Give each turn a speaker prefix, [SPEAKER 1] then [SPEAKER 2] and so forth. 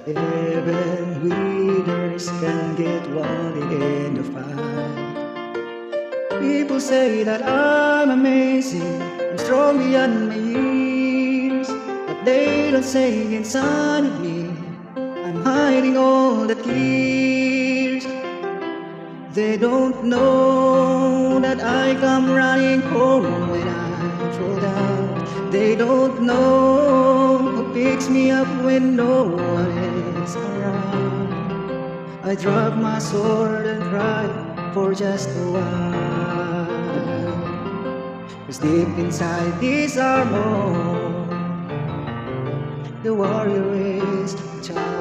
[SPEAKER 1] But even winners can get wounded in the fight. People say that I'm amazing, I'm strong beyond my years, but they don't say inside of me I'm hiding all the tears. They don't know that I come running home when I fall down. They don't know who picks me up when no one is around. I drop my sword and cry for just a while, 'cause deep inside this armor, the warrior is a child.